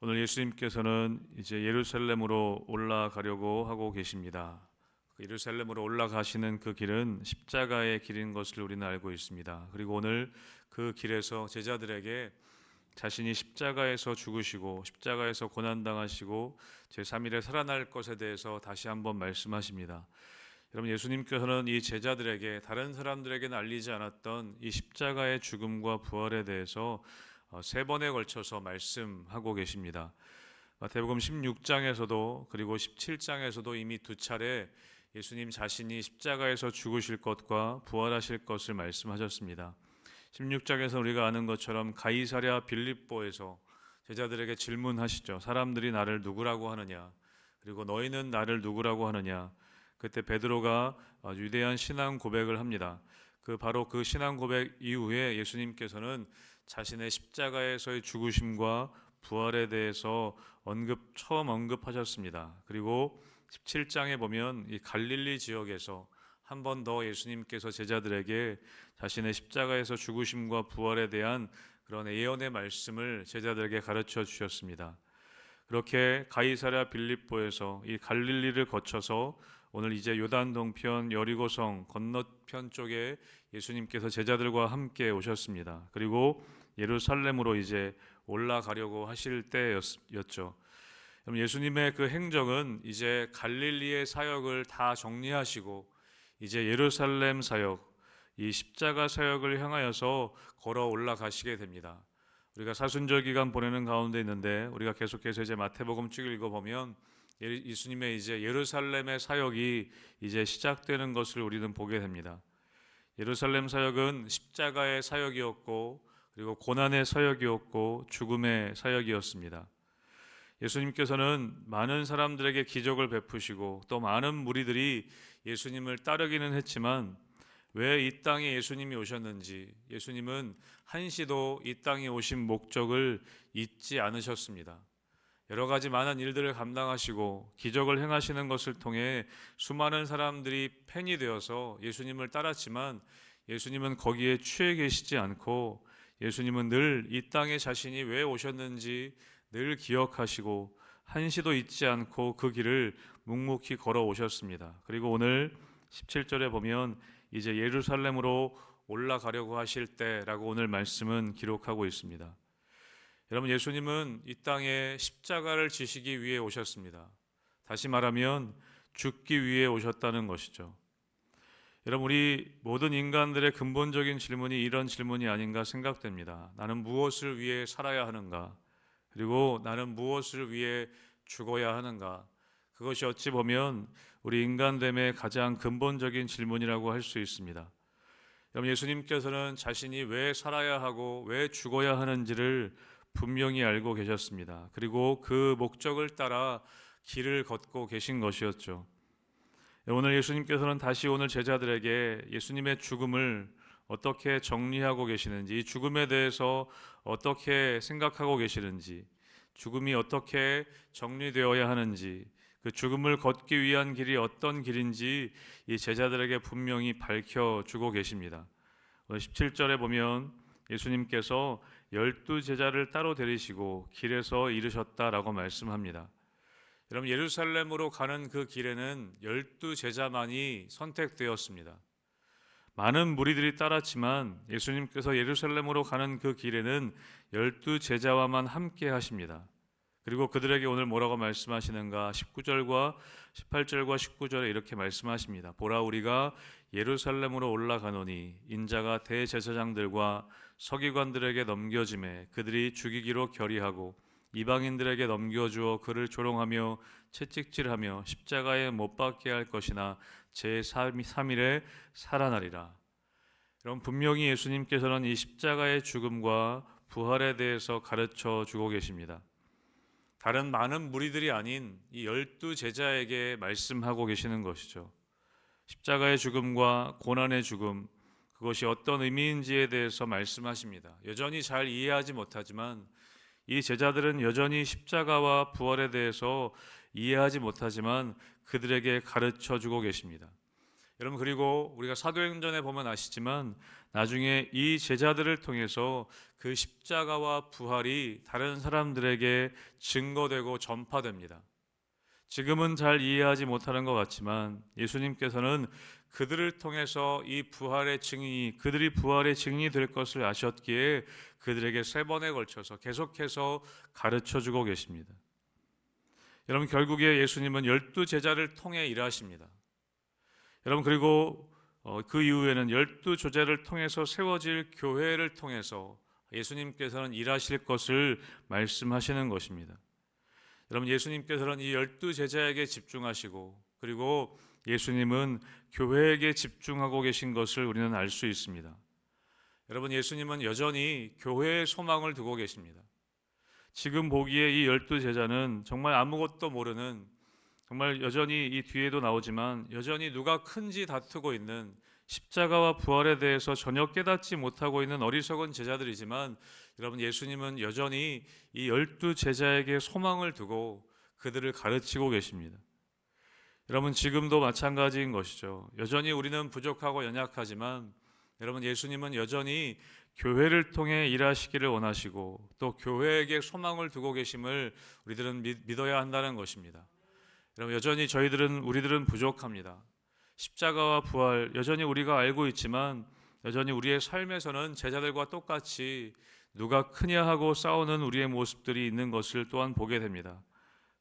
오늘 예수님께서는 이제 예루살렘으로 올라가려고 하고 계십니다. 예루살렘으로 올라가시는 그 길은 십자가의 길인 것을 우리는 알고 있습니다. 그리고 오늘 그 길에서 제자들에게 자신이 십자가에서 죽으시고 십자가에서 고난당하시고 제3일에 살아날 것에 대해서 다시 한번 말씀하십니다. 여러분, 예수님께서는 이 제자들에게, 다른 사람들에게는 알리지 않았던 이 십자가의 죽음과 부활에 대해서 세 번에 걸쳐서 말씀하고 계십니다. 마태복음 16장에서도 그리고 17장에서도 이미 두 차례 예수님 자신이 십자가에서 죽으실 것과 부활하실 것을 말씀하셨습니다. 16장에서 우리가 아는 것처럼 가이사랴 빌립보에서 제자들에게 질문하시죠. 사람들이 나를 누구라고 하느냐? 그리고 너희는 나를 누구라고 하느냐? 그때 베드로가 위대한 신앙 고백을 합니다. 바로 그 신앙 고백 이후에 예수님께서는 자신의 십자가에서의 죽으심과 부활에 대해서 처음 언급하셨습니다. 그리고 17장에 보면 이 갈릴리 지역에서 한 번 더 예수님께서 제자들에게 자신의 십자가에서 죽으심과 부활에 대한 그런 예언의 말씀을 제자들에게 가르쳐 주셨습니다. 그렇게 가이사랴 빌립보에서 이 갈릴리를 거쳐서 오늘 이제 요단 동편 여리고성 건너편 쪽에 예수님께서 제자들과 함께 오셨습니다. 그리고 예루살렘으로 이제 올라가려고 하실 때였죠. 예수님의 그 행적은 이제 갈릴리의 사역을 다 정리하시고 이제 예루살렘 사역, 이 십자가 사역을 향하여서 걸어 올라가시게 됩니다. 우리가 사순절 기간 보내는 가운데 있는데 우리가 계속해서 이제 마태복음 쭉 읽어보면 예수님의 이제 예루살렘의 사역이 이제 시작되는 것을 우리는 보게 됩니다. 예루살렘 사역은 십자가의 사역이었고 그리고 고난의 사역이었고 죽음의 사역이었습니다. 예수님께서는 많은 사람들에게 기적을 베푸시고 또 많은 무리들이 예수님을 따르기는 했지만 왜 이 땅에 예수님이 오셨는지, 예수님은 한시도 이 땅에 오신 목적을 잊지 않으셨습니다. 여러 가지 많은 일들을 감당하시고 기적을 행하시는 것을 통해 수많은 사람들이 팬이 되어서 예수님을 따랐지만 예수님은 거기에 취해 계시지 않고 예수님은 늘 이 땅에 자신이 왜 오셨는지 늘 기억하시고 한시도 잊지 않고 그 길을 묵묵히 걸어 오셨습니다. 그리고 오늘 17절에 보면 이제 예루살렘으로 올라가려고 하실 때라고 오늘 말씀은 기록하고 있습니다. 여러분, 예수님은 이 땅에 십자가를 지시기 위해 오셨습니다. 다시 말하면 죽기 위해 오셨다는 것이죠. 여러분, 우리 모든 인간들의 근본적인 질문이 이런 질문이 아닌가 생각됩니다. 나는 무엇을 위해 살아야 하는가? 그리고 나는 무엇을 위해 죽어야 하는가? 그것이 어찌 보면 우리 인간됨의 가장 근본적인 질문이라고 할 수 있습니다. 여러분, 예수님께서는 자신이 왜 살아야 하고 왜 죽어야 하는지를 분명히 알고 계셨습니다. 그리고 그 목적을 따라 길을 걷고 계신 것이었죠. 오늘 예수님께서는 다시 오늘 제자들에게 예수님의 죽음을 어떻게 정리하고 계시는지, 이 죽음에 대해서 어떻게 생각하고 계시는지, 죽음이 어떻게 정리되어야 하는지, 그 죽음을 걷기 위한 길이 어떤 길인지 이 제자들에게 분명히 밝혀주고 계십니다. 오늘 17절에 보면 예수님께서 12제자를 따로 데리시고 길에서 이르셨다라고 말씀합니다. 여러분, 예루살렘으로 가는 그 길에는 12제자만이 선택되었습니다. 많은 무리들이 따랐지만 예수님께서 예루살렘으로 가는 그 길에는 12제자와만 함께 하십니다. 그리고 그들에게 오늘 뭐라고 말씀하시는가? 19절과 18절과 19절에 이렇게 말씀하십니다. 보라, 우리가 예루살렘으로 올라가노니 인자가 대제사장들과 서기관들에게 넘겨짐에 그들이 죽이기로 결의하고 이방인들에게 넘겨주어 그를 조롱하며 채찍질하며 십자가에 못 박게 할 것이나 제3일에 살아나리라. 여러분, 분명히 예수님께서는 이 십자가의 죽음과 부활에 대해서 가르쳐 주고 계십니다. 다른 많은 무리들이 아닌 이 12제자에게 말씀하고 계시는 것이죠. 십자가의 죽음과 고난의 죽음, 그것이 어떤 의미인지에 대해서 말씀하십니다. 여전히 잘 이해하지 못하지만 이 제자들은 여전히 십자가와 부활에 대해서 이해하지 못하지만 그들에게 가르쳐 주고 계십니다. 여러분, 그리고 우리가 사도행전에 보면 아시지만 나중에 이 제자들을 통해서 그 십자가와 부활이 다른 사람들에게 증거되고 전파됩니다. 지금은 잘 이해하지 못하는 것 같지만 예수님께서는 그들을 통해서 이 부활의 증인이, 그들이 부활의 증인이 될 것을 아셨기에 그들에게 3번에 걸쳐서 계속해서 가르쳐주고 계십니다. 여러분, 결국에 예수님은 12제자를 통해 일하십니다. 여러분, 그리고 그 이후에는 12제자를 통해서 세워질 교회를 통해서 예수님께서는 일하실 것을 말씀하시는 것입니다. 여러분, 예수님께서는 이 12제자에게 집중하시고, 그리고 예수님은 교회에게 집중하고 계신 것을 우리는 알 수 있습니다. 여러분, 예수님은 여전히 교회의 소망을 두고 계십니다. 지금 보기에 이 12제자는 정말 아무것도 모르는, 정말 여전히 이 뒤에도 나오지만 여전히 누가 큰지 다투고 있는, 십자가와 부활에 대해서 전혀 깨닫지 못하고 있는 어리석은 제자들이지만, 여러분, 예수님은 여전히 이 12제자에게 소망을 두고 그들을 가르치고 계십니다. 여러분, 지금도 마찬가지인 것이죠. 여전히 우리는 부족하고 연약하지만 여러분, 예수님은 여전히 교회를 통해 일하시기를 원하시고 또 교회에게 소망을 두고 계심을 우리들은 믿어야 한다는 것입니다. 여러분, 여전히 우리들은 부족합니다. 십자가와 부활 여전히 우리가 알고 있지만 여전히 우리의 삶에서는 제자들과 똑같이 누가 크냐 하고 싸우는 우리의 모습들이 있는 것을 또한 보게 됩니다.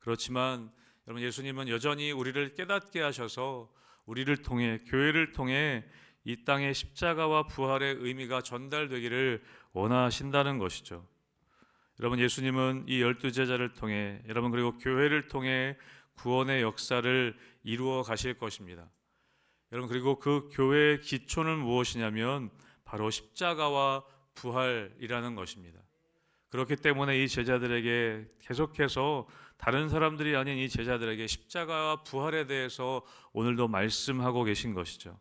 그렇지만 여러분, 예수님은 여전히 우리를 깨닫게 하셔서 우리를 통해, 교회를 통해 이 땅의 십자가와 부활의 의미가 전달되기를 원하신다는 것이죠. 여러분, 예수님은 이 12제자를 통해, 여러분, 그리고 교회를 통해 구원의 역사를 이루어 가실 것입니다. 여러분, 그리고 그 교회의 기초는 무엇이냐면 바로 십자가와 부활이라는 것입니다. 그렇기 때문에 이 제자들에게 계속해서, 다른 사람들이 아닌 이 제자들에게 십자가와 부활에 대해서 오늘도 말씀하고 계신 것이죠.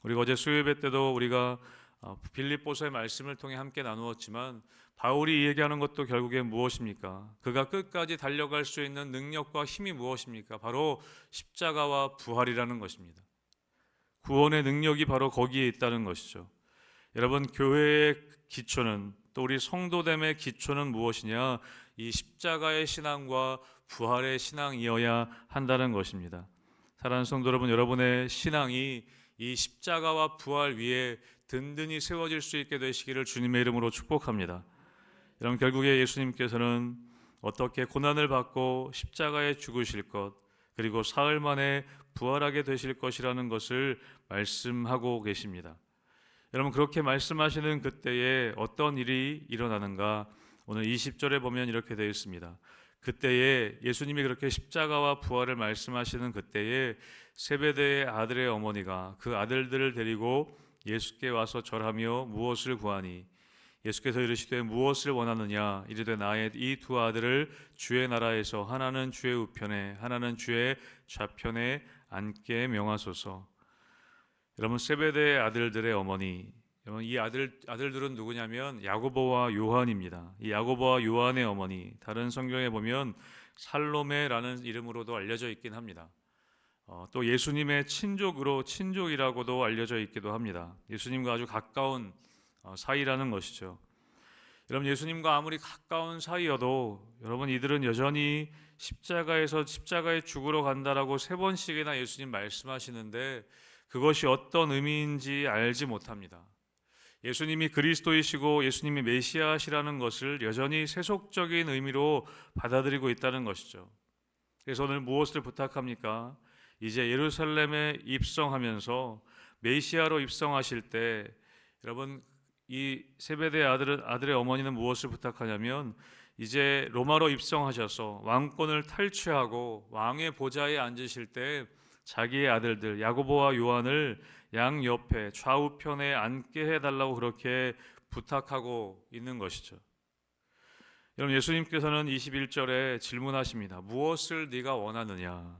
그리고 어제 수요예배 때도 우리가 빌립보서의 말씀을 통해 함께 나누었지만 바울이 얘기하는 것도 결국에 무엇입니까? 그가 끝까지 달려갈 수 있는 능력과 힘이 무엇입니까? 바로 십자가와 부활이라는 것입니다. 구원의 능력이 바로 거기에 있다는 것이죠. 여러분, 교회의 기초는, 또 우리 성도됨의 기초는 무엇이냐? 이 십자가의 신앙과 부활의 신앙이어야 한다는 것입니다. 사랑하는 성도 여러분, 여러분의 신앙이 이 십자가와 부활 위에 든든히 세워질 수 있게 되시기를 주님의 이름으로 축복합니다. 여러분, 결국에 예수님께서는 어떻게 고난을 받고 십자가에 죽으실 것, 그리고 사흘 만에 부활하게 되실 것이라는 것을 말씀하고 계십니다. 여러분, 그렇게 말씀하시는 그때에 어떤 일이 일어나는가? 오늘 20절에 보면 이렇게 되어 있습니다. 그때에 예수님이 그렇게 십자가와 부활을 말씀하시는 그때에 세베대의 아들의 어머니가 그 아들들을 데리고 예수께 와서 절하며 무엇을 구하니? 예수께서 이르시되 무엇을 원하느냐? 이르되 나의 이 두 아들을 주의 나라에서 하나는 주의 우편에 하나는 주의 좌편에 앉게 명하소서. 여러분, 세베대의 아들들의 어머니, 여러분, 이 아들들은 누구냐면 야고보와 요한입니다. 이 야고보와 요한의 어머니, 다른 성경에 보면 살로메라는 이름으로도 알려져 있긴 합니다. 또 예수님의 친족이라고도 알려져 있기도 합니다. 예수님과 아주 가까운 사이라는 것이죠. 여러분, 예수님과 아무리 가까운 사이여도 여러분, 이들은 여전히 십자가에 죽으러 간다라고 3번씩이나 예수님 말씀하시는데 그것이 어떤 의미인지 알지 못합니다. 예수님이 그리스도이시고 예수님이 메시아시라는 것을 여전히 세속적인 의미로 받아들이고 있다는 것이죠. 그래서 오늘 무엇을 부탁합니까? 이제 예루살렘에 입성하면서 메시아로 입성하실 때 여러분, 이 세베대 아들의 어머니는 무엇을 부탁하냐면 이제 로마로 입성하셔서 왕권을 탈취하고 왕의 보좌에 앉으실 때 자기의 아들들 야고보와 요한을 양옆에 좌우편에 앉게 해달라고 그렇게 부탁하고 있는 것이죠. 여러분, 예수님께서는 21절에 질문하십니다. 무엇을 네가 원하느냐?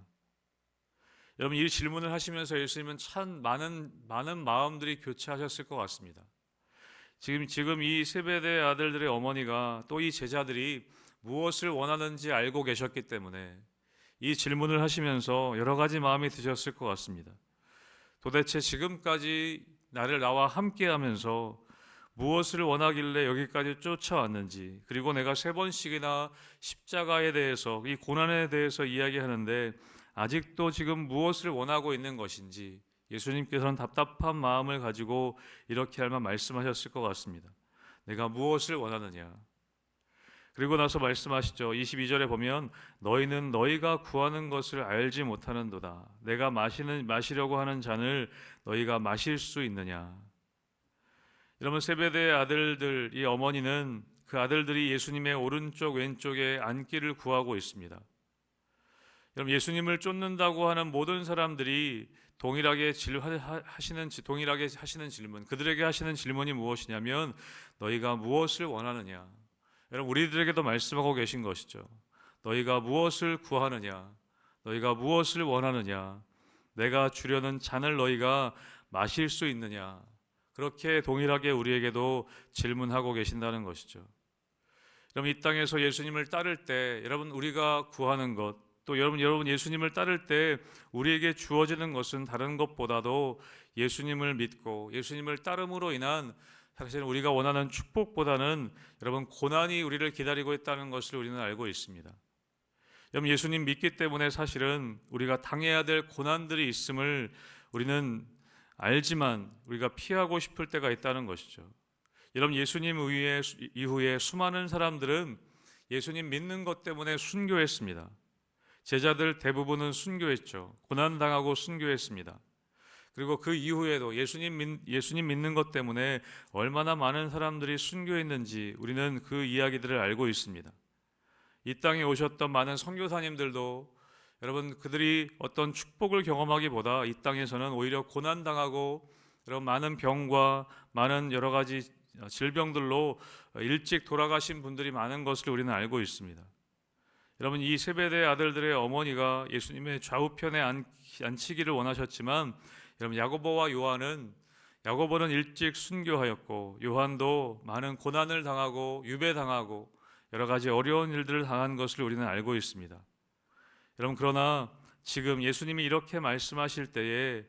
여러분, 이 질문을 하시면서 예수님은 참 많은 마음들이 교체하셨을 것 같습니다. 지금 이 세베대 아들들의 어머니가 또 이 제자들이 무엇을 원하는지 알고 계셨기 때문에 이 질문을 하시면서 여러 가지 마음이 드셨을 것 같습니다. 도대체 지금까지 나와 함께하면서 무엇을 원하길래 여기까지 쫓아왔는지, 그리고 내가 3번씩이나 십자가에 대해서, 이 고난에 대해서 이야기하는데 아직도 지금 무엇을 원하고 있는 것인지 예수님께서는 답답한 마음을 가지고 이렇게 할 만 말씀하셨을 것 같습니다. 내가 무엇을 원하느냐. 그리고 나서 말씀하시죠. 22절에 보면 너희는 너희가 구하는 것을 알지 못하는도다. 내가 마시려고 하는 잔을 너희가 마실 수 있느냐. 여러분, 세베대의 아들들, 이 어머니는 그 아들들이 예수님의 오른쪽 왼쪽에 앉기를 구하고 있습니다. 여러분, 예수님을 쫓는다고 하는 모든 사람들이 동일하게 하시는 질문, 그들에게 하시는 질문이 무엇이냐면 너희가 무엇을 원하느냐. 여러분, 우리들에게도 말씀하고 계신 것이죠. 너희가 무엇을 구하느냐, 너희가 무엇을 원하느냐, 내가 주려는 잔을 너희가 마실 수 있느냐. 그렇게 동일하게 우리에게도 질문하고 계신다는 것이죠. 여러분, 이 땅에서 예수님을 따를 때 여러분 우리가 구하는 것, 또 여러분 예수님을 따를 때 우리에게 주어지는 것은 다른 것보다도 예수님을 믿고 예수님을 따름으로 인한 사실 우리가 원하는 축복보다는 여러분 고난이 우리를 기다리고 있다는 것을 우리는 알고 있습니다. 여러분, 예수님 믿기 때문에 사실은 우리가 당해야 될 고난들이 있음을 우리는 알지만 우리가 피하고 싶을 때가 있다는 것이죠. 여러분, 예수님 이후에 수많은 사람들은 예수님 믿는 것 때문에 순교했습니다. 제자들 대부분은 순교했죠. 고난당하고 순교했습니다. 그리고 그 이후에도 예수님 믿는 것 때문에 얼마나 많은 사람들이 순교했는지 우리는 그 이야기들을 알고 있습니다. 이 땅에 오셨던 많은 선교사님들도 여러분 그들이 어떤 축복을 경험하기보다 이 땅에서는 오히려 고난당하고 여러분 많은 병과 많은 여러 가지 질병들로 일찍 돌아가신 분들이 많은 것을 우리는 알고 있습니다. 여러분, 이 세베대 아들들의 어머니가 예수님의 좌우편에 앉히기를 원하셨지만 여러분 야고보는 일찍 순교하였고 요한도 많은 고난을 당하고 유배당하고 여러 가지 어려운 일들을 당한 것을 우리는 알고 있습니다. 여러분, 그러나 지금 예수님이 이렇게 말씀하실 때에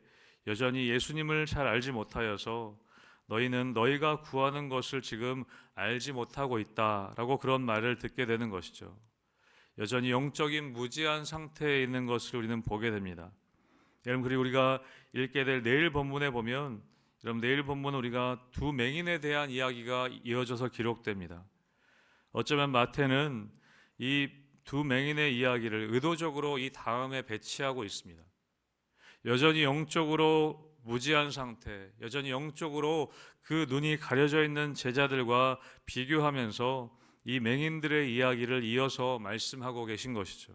여전히 예수님을 잘 알지 못하여서 너희는 너희가 구하는 것을 지금 알지 못하고 있다라고 그런 말을 듣게 되는 것이죠. 여전히 영적인 무지한 상태에 있는 것을 우리는 보게 됩니다. 여러분, 그리고 우리가 읽게 될 내일 본문에 보면 여러분 내일 본문은 우리가 두 맹인에 대한 이야기가 이어져서 기록됩니다. 어쩌면 마태는 이 두 맹인의 이야기를 의도적으로 이 다음에 배치하고 있습니다. 여전히 영적으로 무지한 상태, 여전히 영적으로 그 눈이 가려져 있는 제자들과 비교하면서 이 맹인들의 이야기를 이어서 말씀하고 계신 것이죠.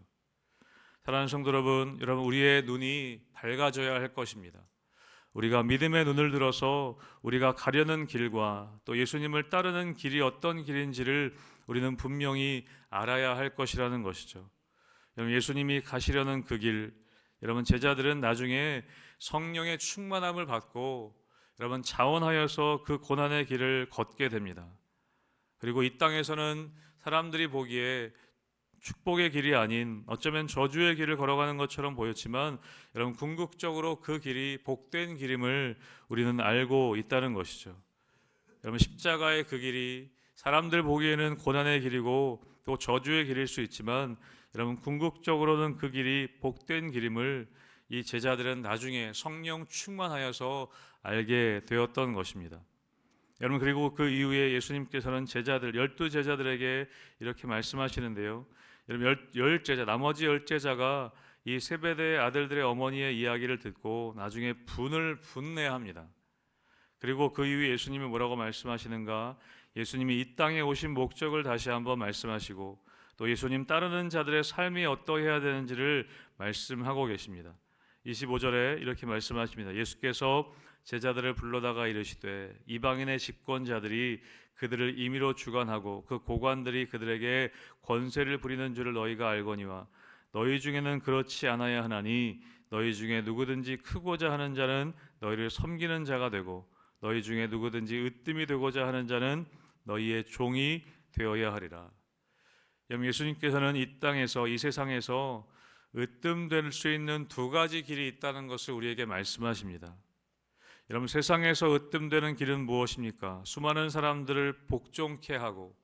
사랑하는 성도 여러분, 우리의 눈이 밝아져야 할 것입니다. 우리가 믿음의 눈을 들어서 우리가 가려는 길과 또 예수님을 따르는 길이 어떤 길인지를 우리는 분명히 알아야 할 것이라는 것이죠. 여러분, 예수님이 가시려는 그 길, 여러분 제자들은 나중에 성령의 충만함을 받고 여러분 자원하여서 그 고난의 길을 걷게 됩니다. 그리고 이 땅에서는 사람들이 보기에 축복의 길이 아닌 어쩌면 저주의 길을 걸어가는 것처럼 보였지만 여러분 궁극적으로 그 길이 복된 길임을 우리는 알고 있다는 것이죠. 여러분, 십자가의 그 길이 사람들 보기에는 고난의 길이고 또 저주의 길일 수 있지만 여러분 궁극적으로는 그 길이 복된 길임을 이 제자들은 나중에 성령 충만하여서 알게 되었던 것입니다. 여러분, 그리고 그 이후에 예수님께서는 12제자들에게 이렇게 말씀하시는데요. 여러분, 나머지 10제자가 이 세베대의 아들들의 어머니의 이야기를 듣고 나중에 분내합니다. 그리고 그 이후에 예수님이 뭐라고 말씀하시는가? 예수님이 이 땅에 오신 목적을 다시 한번 말씀하시고 또 예수님 따르는 자들의 삶이 어떠해야 되는지를 말씀하고 계십니다. 25절에 이렇게 말씀하십니다. 예수께서 제자들을 불러다가 이르시되 이방인의 집권자들이 그들을 임의로 주관하고 그 고관들이 그들에게 권세를 부리는 줄을 너희가 알거니와 너희 중에는 그렇지 않아야 하나니 너희 중에 누구든지 크고자 하는 자는 너희를 섬기는 자가 되고 너희 중에 누구든지 으뜸이 되고자 하는 자는 너희의 종이 되어야 하리라. 여러분, 예수님께서는 이 땅에서 이 세상에서 으뜸될 수 있는 두 가지 길이 있다는 것을 우리에게 말씀하십니다. 여러분, 세상에서 으뜸되는 길은 무엇입니까? 수많은 사람들을 복종케 하고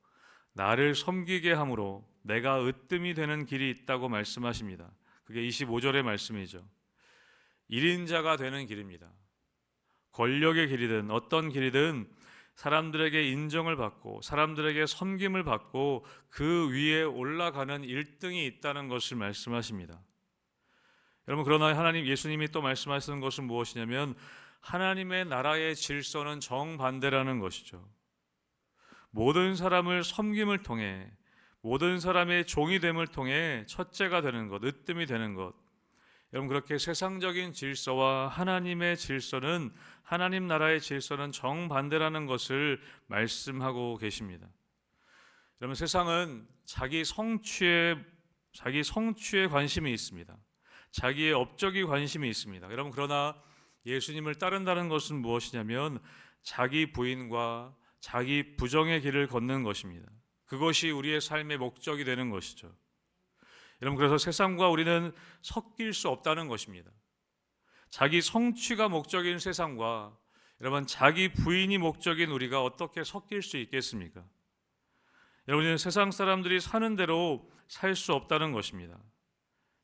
나를 섬기게 함으로 내가 으뜸이 되는 길이 있다고 말씀하십니다. 그게 25절의 말씀이죠. 1인자가 되는 길입니다. 권력의 길이든 어떤 길이든 사람들에게 인정을 받고 사람들에게 섬김을 받고 그 위에 올라가는 1등이 있다는 것을 말씀하십니다. 여러분, 그러나 하나님, 예수님이 또 말씀하시는 것은 무엇이냐면 하나님의 나라의 질서는 정반대라는 것이죠. 모든 사람을 섬김을 통해, 모든 사람의 종이 됨을 통해 첫째가 되는 것, 으뜸이 되는 것. 여러분, 그렇게 세상적인 질서와 하나님의 질서는, 하나님 나라의 질서는 정반대라는 것을 말씀하고 계십니다. 여러분, 세상은 자기 성취에 관심이 있습니다. 자기의 업적이 관심이 있습니다. 여러분, 그러나 예수님을 따른다는 것은 무엇이냐면 자기 부인과 자기 부정의 길을 걷는 것입니다. 그것이 우리의 삶의 목적이 되는 것이죠. 여러분, 그래서 세상과 우리는 섞일 수 없다는 것입니다. 자기 성취가 목적인 세상과 여러분, 자기 부인이 목적인 우리가 어떻게 섞일 수 있겠습니까? 여러분, 세상 사람들이 사는 대로 살 수 없다는 것입니다.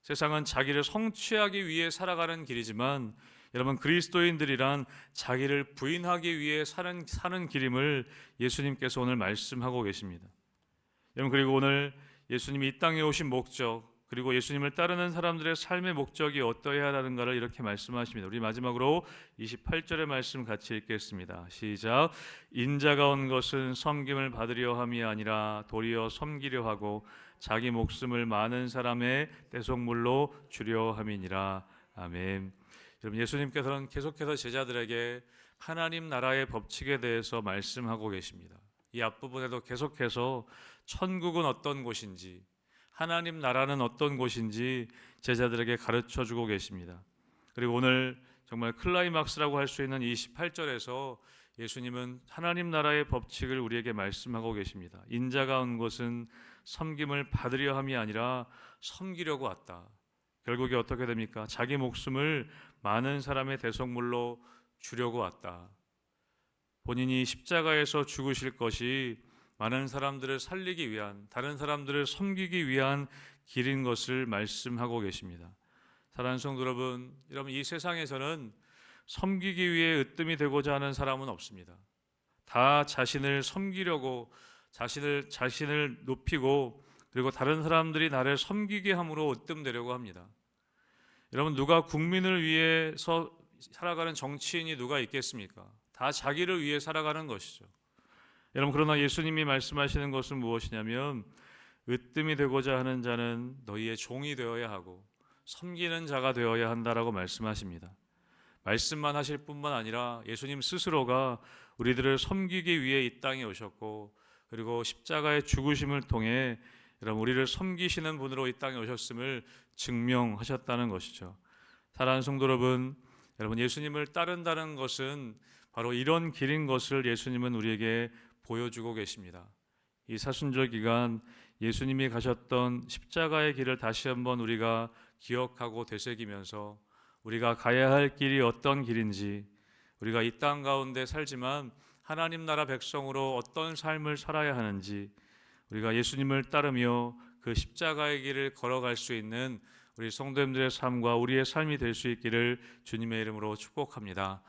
세상은 자기를 성취하기 위해 살아가는 길이지만 여러분, 그리스도인들이란 자기를 부인하기 위해 사는 길임을 예수님께서 오늘 말씀하고 계십니다. 여러분, 그리고 오늘 예수님이 이 땅에 오신 목적, 그리고 예수님을 따르는 사람들의 삶의 목적이 어떠해야 하는가를 이렇게 말씀하십니다. 우리 마지막으로 28절의 말씀 같이 읽겠습니다. 시작. 인자가 온 것은 섬김을 받으려 함이 아니라 도리어 섬기려 하고 자기 목숨을 많은 사람의 대속물로 주려 함이니라. 아멘. 여러분, 예수님께서는 계속해서 제자들에게 하나님 나라의 법칙에 대해서 말씀하고 계십니다. 이 앞부분에도 계속해서 천국은 어떤 곳인지, 하나님 나라는 어떤 곳인지 제자들에게 가르쳐 주고 계십니다. 그리고 오늘 정말 클라이막스라고 할 수 있는 28절에서 예수님은 하나님 나라의 법칙을 우리에게 말씀하고 계십니다. 인자가 온 것은 섬김을 받으려 함이 아니라 섬기려고 왔다. 결국에 어떻게 됩니까? 자기 목숨을 많은 사람의 대속물로 주려고 왔다. 본인이 십자가에서 죽으실 것이 많은 사람들을 살리기 위한, 다른 사람들을 섬기기 위한 길인 것을 말씀하고 계십니다. 사랑하는 성도 여러분, 이 세상에서는 섬기기 위해 으뜸이 되고자 하는 사람은 없습니다. 다 자신을 섬기려고 자신을 높이고 그리고 다른 사람들이 나를 섬기게 함으로 으뜸되려고 합니다. 여러분, 누가 국민을 위해서 살아가는 정치인이 누가 있겠습니까? 다 자기를 위해 살아가는 것이죠. 여러분, 그러나 예수님이 말씀하시는 것은 무엇이냐면 으뜸이 되고자 하는 자는 너희의 종이 되어야 하고 섬기는 자가 되어야 한다라고 말씀하십니다. 말씀만 하실 뿐만 아니라 예수님 스스로가 우리들을 섬기기 위해 이 땅에 오셨고 그리고 십자가의 죽으심을 통해 여러분, 우리를 섬기시는 분으로 이 땅에 오셨음을 증명하셨다는 것이죠. 사랑하는 성도 여러분, 예수님을 따른다는 것은 바로 이런 길인 것을 예수님은 우리에게 보여주고 계십니다. 이 사순절 기간 예수님이 가셨던 십자가의 길을 다시 한번 우리가 기억하고 되새기면서 우리가 가야 할 길이 어떤 길인지, 우리가 이 땅 가운데 살지만 하나님 나라 백성으로 어떤 삶을 살아야 하는지, 우리가 예수님을 따르며 그 십자가의 길을 걸어갈 수 있는 우리 성도님들의 삶과 우리의 삶이 될 수 있기를 주님의 이름으로 축복합니다.